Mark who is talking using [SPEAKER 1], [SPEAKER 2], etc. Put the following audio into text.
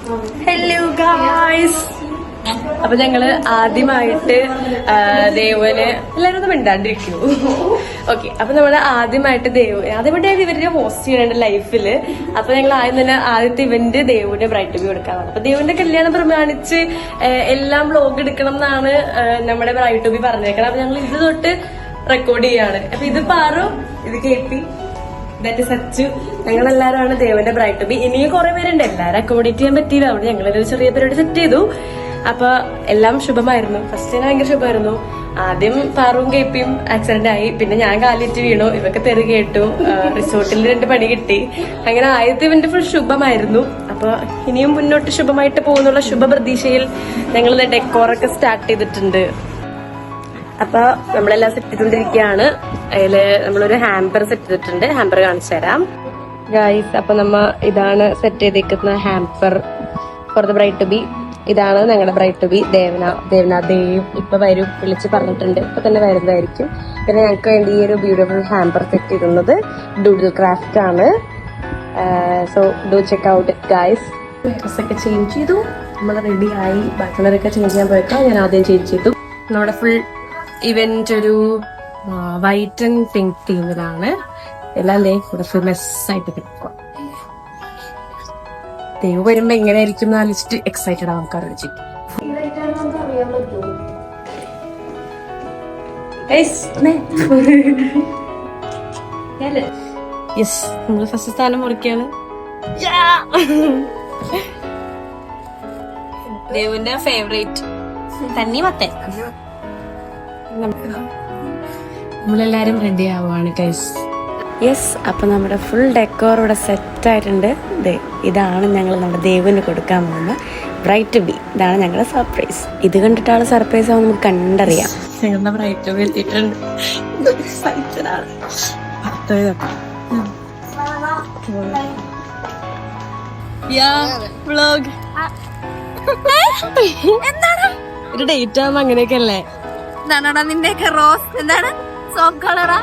[SPEAKER 1] Hello guys. അപ്പൊ ഞങ്ങള് ആദ്യമായിട്ട് ദേവന് എല്ലാരും ഒന്ന് മിണ്ടാണ്ടിരിക്കൂ. ഓക്കെ, അപ്പൊ നമ്മള് ആദ്യമായിട്ട് ആദ്യമായിട്ട് ഇവരുടെ ഹോസ്റ്റ് ചെയ്യണ ലൈഫില്. അപ്പൊ ഞങ്ങൾ ആദ്യത്തെ ഇവന്റ് ദേവുവിന്റെ ബ്രൈറ്റ് ബി കൊടുക്കാറാണ്. അപ്പൊ ദേവുവിന്റെ കല്യാണം പ്രമാണിച്ച് എല്ലാം വ്ലോഗ് എടുക്കണം എന്നാണ് നമ്മുടെ ബ്രൈറ്റ് ബി പറഞ്ഞേക്കണം. അപ്പൊ ഞങ്ങൾ ഇത് തൊട്ട് റെക്കോർഡ് ചെയ്യാണ്. അപ്പൊ ഇത് പാറു, ഇത് കേപ്പി, ഇതായിട്ട് സച്ചു, ഞങ്ങളെല്ലാവരുമാണ് ദേവന്റെ ബ്രൈറ്റ് ബി. ഇനിയും കുറെ പേരുണ്ട്, എല്ലാവരും അക്കോമഡേറ്റ് ചെയ്യാൻ പറ്റിയില്ല. അവിടെ ഞങ്ങളൊരു ചെറിയ പരിപാടി സെറ്റ് ചെയ്തു. അപ്പൊ എല്ലാം ശുഭമായിരുന്നു. ഫസ്റ്റ് ഭയങ്കര ശുഭമായിരുന്നു. ആദ്യം പാറുവും കേപ്പിയും ആക്സിഡന്റ് ആയി, പിന്നെ ഞാൻ കാലിറ്റ് വീണു, ഇവക്ക് തെറി കേട്ടു, റിസോർട്ടിൽ 2 പണി കിട്ടി. അങ്ങനെ ആദ്യത്തെ ഇവന്റ് ഫുൾ ശുഭമായിരുന്നു. അപ്പൊ ഇനിയും മുന്നോട്ട് ശുഭമായിട്ട് പോകുന്നുള്ള ശുഭപ്രതീക്ഷയിൽ ഞങ്ങൾ ഡെക്കോറൊക്കെ സ്റ്റാർട്ട് ചെയ്തിട്ടുണ്ട്. അപ്പൊ നമ്മളെല്ലാം സെറ്റ് ചെയ്തോണ്ടിരിക്കുകയാണ്. അതില് നമ്മളൊരു ഹാമ്പർ സെറ്റ് ചെയ്തിട്ടുണ്ട്. ഹാമ്പർ കാണിച്ചു തരാം ഗൈസ്. അപ്പൊ ഇതാണ് സെറ്റ് ചെയ്തേക്കുന്ന hamper for the bride to be. ഇതാണ് ഞങ്ങളുടെ ബ്രൈറ്റ് ടു ബി ദേവ് ഇപ്പൊ വരും, വിളിച്ച് പറഞ്ഞിട്ടുണ്ട്. ഇപ്പൊ തന്നെ വരുന്നതായിരിക്കും. പിന്നെ ഞങ്ങൾക്ക് വേണ്ടി ഈ ഒരു ബ്യൂട്ടിഫുൾ ഹാമ്പർ സെറ്റ് ചെയ്തിരുന്നത് ഡൂഡിൽ ക്രാഫ്റ്റ് ആണ്. So do check out it guys. ഡ്രസ്സൊക്കെ ചേഞ്ച് ചെയ്തു, നമ്മൾ റെഡി ആയി. ബാക്കിയുള്ളവരൊക്കെ ചേഞ്ച് ചെയ്യാൻ പോയേക്കാം. ഞാൻ ആദ്യം ചേഞ്ച് ചെയ്തു. നമ്മുടെ ഫുൾ ഇവന്റ് ഒരു വൈറ്റ് ആൻഡ് പിങ്ക് തീമിലാണ്. എല്ലാം ഇവിടെ ഫുൾ മെസ്സായിട്ട് കിടക്കുക. ദൈവ വരുമ്പോ എങ്ങനെ ആയിരിക്കും എന്ന് ആലോചിച്ചിട്ട് എക്സൈറ്റഡ് ആണ്. നമുക്ക് അറിയിച്ചു യെസ്, നമ്മള് ഫസ്റ്റ് സ്ഥാനം മുറിക്കാണ്. ദേവുവിന്റെ ഫേവറേറ്റ് തണ്ണിമത്തൻ. നമ്മളെല്ലാരും റെഡി ആവുകയാണ് ഗൈസ്. യെസ്, അപ്പൊ നമ്മുടെ ഫുൾ ഡെക്കോർ ഇവിടെ സെറ്റ് ആയിട്ടുണ്ട്. ഇതാണ് ഞങ്ങൾ നമ്മുടെ ദേവിന് കൊടുക്കാൻ പോകുന്ന ബ്രൈറ്റ് ബി. ഇതാണ് ഞങ്ങളുടെ സർപ്രൈസ്. ഇത് കണ്ടിട്ടാണ് സർപ്രൈസ് ആവും നമുക്ക് കണ്ടറിയാം. ഞങ്ങളുടെ ബ്രൈറ്റ് ബി എത്തിയിട്ടുണ്ട്. ഒരു ഡേറ്റ് ആവുമ്പോ അങ്ങനെയൊക്കെ അല്ലേ?
[SPEAKER 2] എന്താണോ നിന്റെയൊക്കെ റോസ്? എന്താണ് സോപ്പ് കളറാ?